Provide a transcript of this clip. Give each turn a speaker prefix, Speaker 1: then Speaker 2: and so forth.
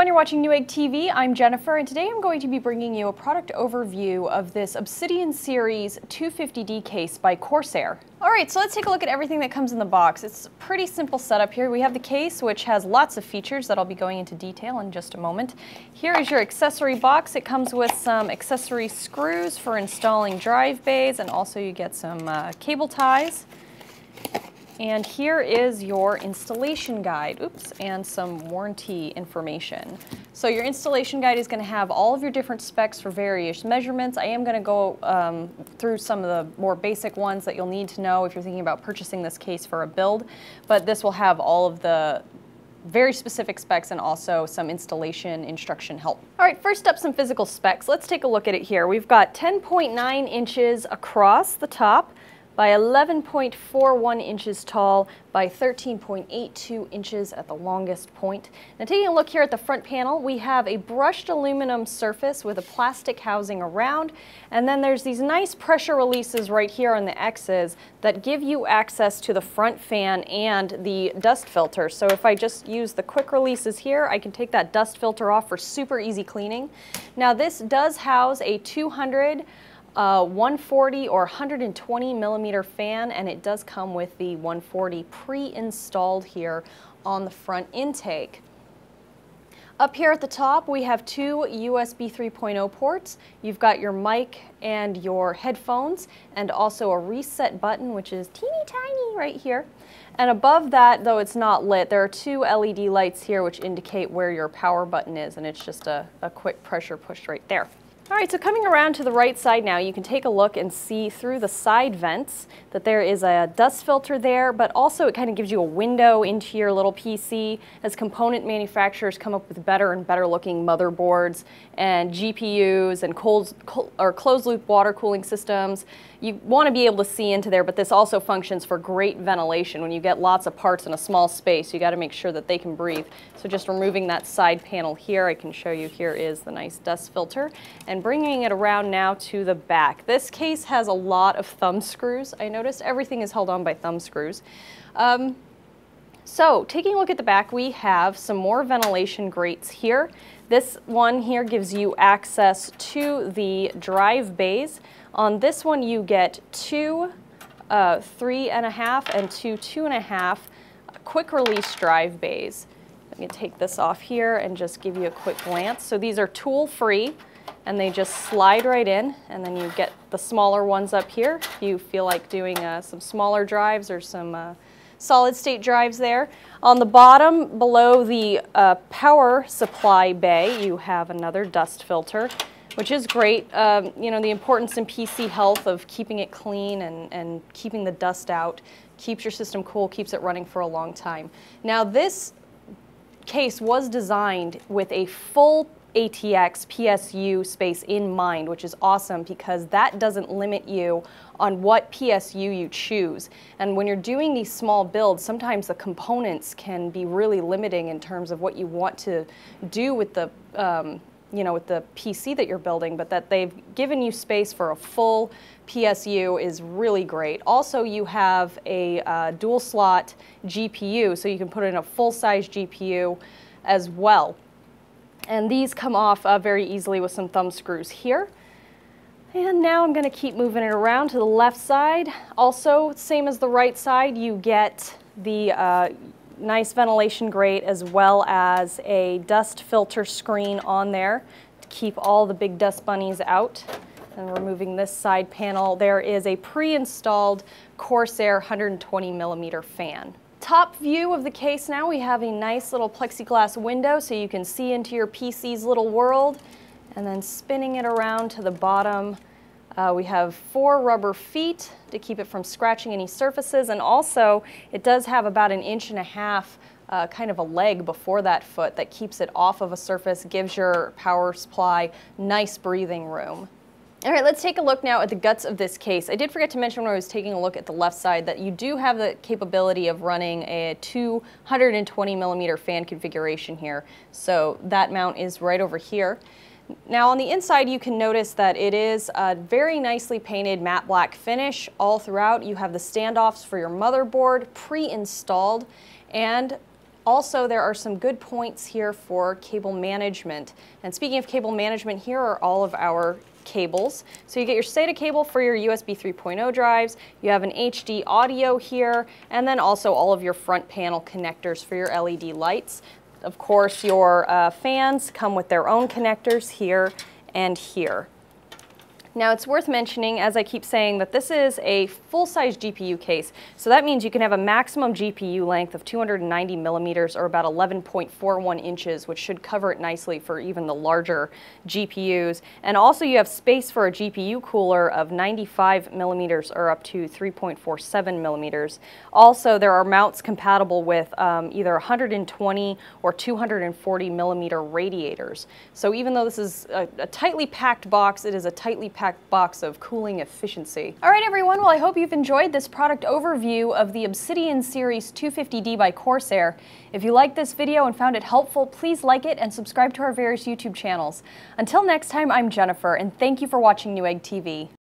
Speaker 1: you're watching Newegg TV. I'm Jennifer, and today I'm going to be bringing you a product overview of this Obsidian Series 250D case by Corsair. Alright, so let's take a look at everything that comes in the box. It's a pretty simple setup here. We have the case, which has lots of features that I'll be going into detail in just a moment. Here is your accessory box. It comes with some accessory screws for installing drive bays, and also you get some cable ties. And here is your installation guide, and some warranty information. So your installation guide is going to have all of your different specs for various measurements. I am going to go through some of the more basic ones that you'll need to know if you're thinking about purchasing this case for a build, but this will have all of the very specific specs and also some installation instruction help. All right, first up, some physical specs. Let's take a look at it here. We've got 10.9 inches across the top, by 11.41 inches tall by 13.82 inches at the longest point. Now taking a look here at the front panel, we have a brushed aluminum surface with a plastic housing around, and then there's these nice pressure releases right here on the X's that give you access to the front fan and the dust filter. So if I just use the quick releases here, I can take that dust filter off for super easy cleaning. Now this does house a 200, 140 or 120 millimeter fan, and it does come with the 140 pre-installed here on the front intake. Up here at the top, we have two USB 3.0 ports. You've got your mic and your headphones, and also a reset button, which is teeny tiny right here. And above that, though it's not lit, there are two LED lights here which indicate where your power button is, and it's just a quick pressure push right there. All right, so coming around to the right side now, you can take a look and see through the side vents that there is a dust filter there, but also it kind of gives you a window into your little PC as component manufacturers come up with better and better looking motherboards and GPUs and closed loop water cooling systems. You want to be able to see into there, but this also functions for great ventilation. When you get lots of parts in a small space, you got to make sure that they can breathe. So just removing that side panel here, I can show you here is the nice dust filter. And bringing it around now to the back. This case has a lot of thumb screws. I noticed everything is held on by thumb screws. So taking a look at the back, we have some more ventilation grates here. This one here gives you access to the drive bays. On this one you get two 3.5 and two 2.5 quick release drive bays. Let me take this off here and just give you a quick glance. So these are tool free, and they just slide right in, and then you get the smaller ones up here if you feel like doing some smaller drives or some solid state drives there. On the bottom below the power supply bay, you have another dust filter, which is great. You know, the importance in PC health of keeping it clean and keeping the dust out keeps your system cool, keeps it running for a long time. Now this case was designed with a full ATX PSU space in mind, which is awesome because that doesn't limit you on what PSU you choose. And when you're doing these small builds, sometimes the components can be really limiting in terms of what you want to do with the you know, with the PC that you're building, but that they've given you space for a full PSU is really great. Also, you have a dual slot GPU, so you can put in a full-size GPU as well. And these come off very easily with some thumb screws here. And now I'm going to keep moving it around to the left side. Also, same as the right side, you get the nice ventilation grate as well as a dust filter screen on there to keep all the big dust bunnies out. And removing this side panel, there is a pre-installed Corsair 120 millimeter fan. Top view of the case now, we have a nice little plexiglass window so you can see into your PC's little world. And then spinning it around to the bottom, we have 4 rubber feet to keep it from scratching any surfaces, and also it does have about 1.5 inches kind of a leg before that foot that keeps it off of a surface, gives your power supply nice breathing room. All right, let's take a look now at the guts of this case. I did forget to mention when I was taking a look at the left side that you do have the capability of running a 220 millimeter fan configuration here. So that mount is right over here. Now on the inside you can notice that it is a very nicely painted matte black finish all throughout. You have the standoffs for your motherboard pre-installed, and Also, there are some good points here for cable management. And speaking of cable management, here are all of our cables. So you get your SATA cable for your USB 3.0 drives, you have an HD audio here, and then also all of your front panel connectors for your LED lights. Of course, your fans come with their own connectors here and here. Now it's worth mentioning, as I keep saying, that this is a full-size GPU case, so that means you can have a maximum GPU length of 290 millimeters or about 11.41 inches, which should cover it nicely for even the larger GPUs. And also you have space for a GPU cooler of 95 millimeters or up to 3.47 millimeters. Also, there are mounts compatible with either 120 or 240 millimeter radiators. So even though this is a tightly packed box, it is a tightly packed box of cooling efficiency. All right, everyone, well, I hope you've enjoyed this product overview of the Obsidian Series 250D by Corsair. If you liked this video and found it helpful, please like it and subscribe to our various YouTube channels. Until next time, I'm Jennifer, and thank you for watching Newegg TV.